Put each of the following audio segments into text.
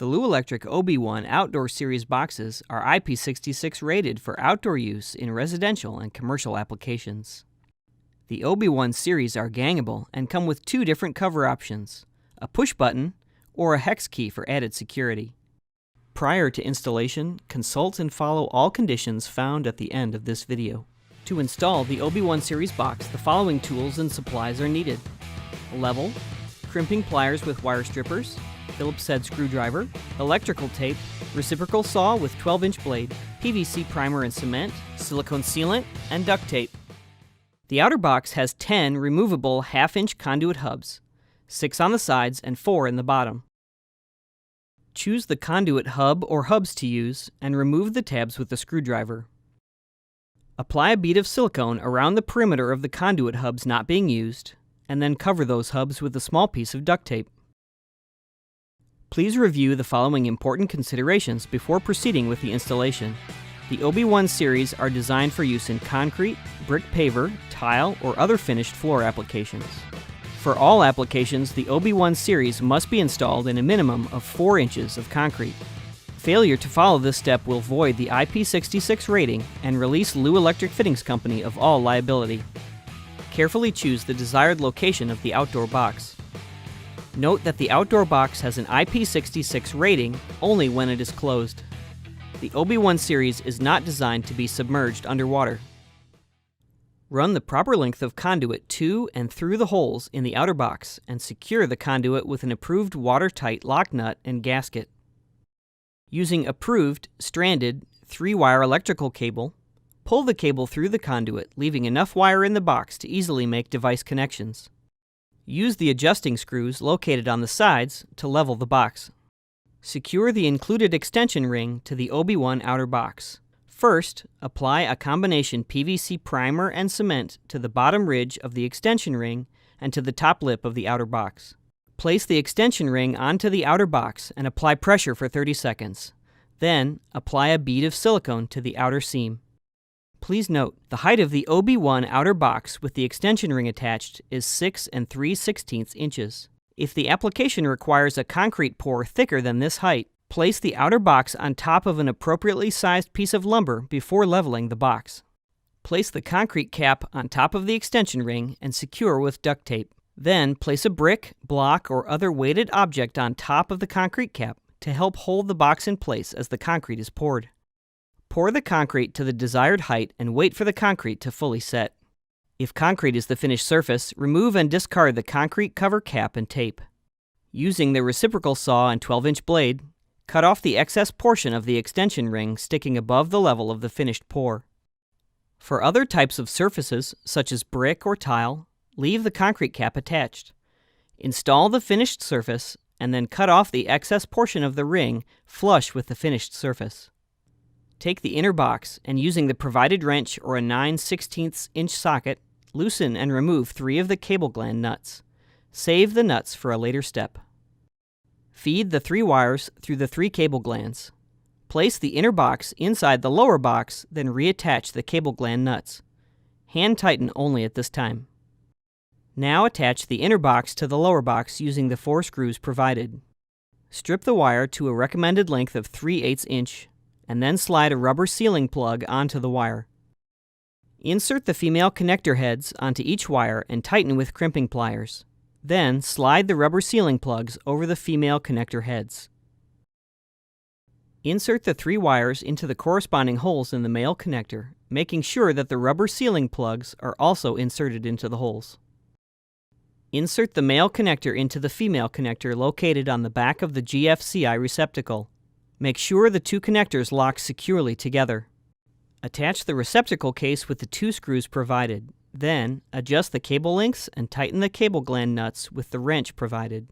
The Lou Electric OB-1 Outdoor Series boxes are IP66 rated for outdoor use in residential and commercial applications. The OB-1 series are gangable and come with two different cover options, a push button or a hex key for added security. Prior to installation, consult and follow all conditions found at the end of this video. To install the OB-1 series box, the following tools and supplies are needed: a level, crimping pliers with wire strippers, Phillips head screwdriver, electrical tape, reciprocal saw with 12-inch blade, PVC primer and cement, silicone sealant, and duct tape. The outer box has 10 removable half-inch conduit hubs, 6 on the sides and 4 in the bottom. Choose the conduit hub or hubs to use and remove the tabs with the screwdriver. Apply a bead of silicone around the perimeter of the conduit hubs not being used, and then cover those hubs with a small piece of duct tape. Please review the following important considerations before proceeding with the installation. The OB-1 series are designed for use in concrete, brick paver, tile, or other finished floor applications. For all applications, the OB-1 series must be installed in a minimum of 4 inches of concrete. Failure to follow this step will void the IP66 rating and release Lou Electric Fittings Company of all liability. Carefully choose the desired location of the outdoor box. Note that the outdoor box has an IP66 rating only when it is closed. The OB-1 series is not designed to be submerged underwater. Run the proper length of conduit to and through the holes in the outer box and secure the conduit with an approved watertight lock nut and gasket. Using approved, stranded, 3-wire electrical cable, pull the cable through the conduit, leaving enough wire in the box to easily make device connections. Use the adjusting screws located on the sides to level the box. Secure the included extension ring to the OB-1 outer box. First, apply a combination PVC primer and cement to the bottom ridge of the extension ring and to the top lip of the outer box. Place the extension ring onto the outer box and apply pressure for 30 seconds. Then, apply a bead of silicone to the outer seam. Please note, the height of the OB-1 outer box with the extension ring attached is 6 3/16 inches. If the application requires a concrete pour thicker than this height, place the outer box on top of an appropriately sized piece of lumber before leveling the box. Place the concrete cap on top of the extension ring and secure with duct tape. Then place a brick, block, or other weighted object on top of the concrete cap to help hold the box in place as the concrete is poured. Pour the concrete to the desired height and wait for the concrete to fully set. If concrete is the finished surface, remove and discard the concrete cover cap and tape. Using the reciprocal saw and 12-inch blade, cut off the excess portion of the extension ring sticking above the level of the finished pour. For other types of surfaces, such as brick or tile, leave the concrete cap attached. Install the finished surface and then cut off the excess portion of the ring flush with the finished surface. Take the inner box and, using the provided wrench or a 9/16" socket, loosen and remove 3 of the cable gland nuts. Save the nuts for a later step. Feed the 3 wires through the 3 cable glands. Place the inner box inside the lower box, then reattach the cable gland nuts. Hand tighten only at this time. Now attach the inner box to the lower box using the 4 screws provided. Strip the wire to a recommended length of 3/8 inch. And then slide a rubber sealing plug onto the wire. Insert the female connector heads onto each wire and tighten with crimping pliers. Then slide the rubber sealing plugs over the female connector heads. Insert the 3 wires into the corresponding holes in the male connector, making sure that the rubber sealing plugs are also inserted into the holes. Insert the male connector into the female connector located on the back of the GFCI receptacle. Make sure the 2 connectors lock securely together. Attach the receptacle case with the 2 screws provided. Then, adjust the cable links and tighten the cable gland nuts with the wrench provided.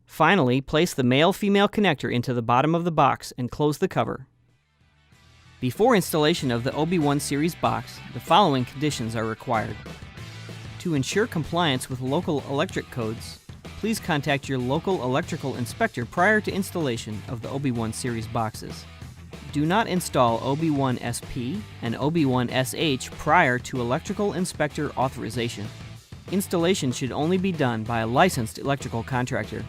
Finally, place the male-female connector into the bottom of the box and close the cover. Before installation of the OB-1 series box, the following conditions are required. To ensure compliance with local electric codes, please contact your local electrical inspector prior to installation of the OB-1 series boxes. Do not install OB-1 SP and OB-1 SH prior to electrical inspector authorization. Installation should only be done by a licensed electrical contractor.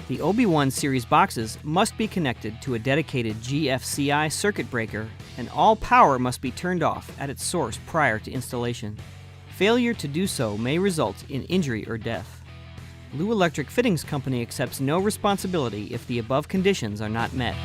The OB-1 series boxes must be connected to a dedicated GFCI circuit breaker, and all power must be turned off at its source prior to installation. Failure to do so may result in injury or death. Lou Electric Fittings Company accepts no responsibility if the above conditions are not met.